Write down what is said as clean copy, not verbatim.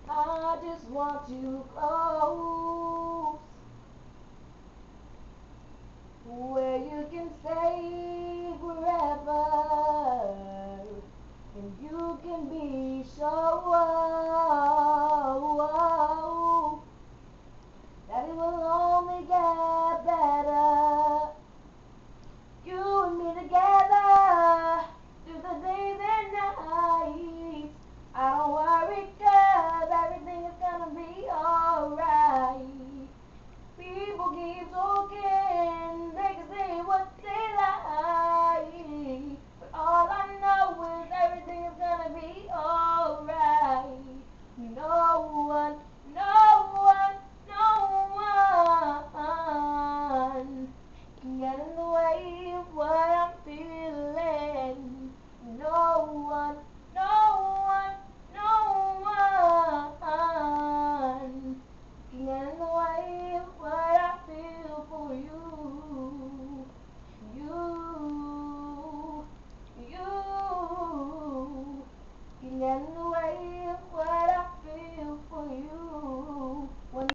I just want you close, where you can stay forever, and you can be sure that it will only get better. You and me together through the days and nights. I don't worry, 'cause everything is gonna be alright. People keep talking, they can say what they like, but all I know is everything is gonna be alright. No one, no one, no one can get in the way of what I'm feeling. No one, no one, no one can get in the way of what I feel for you. You can get in the way.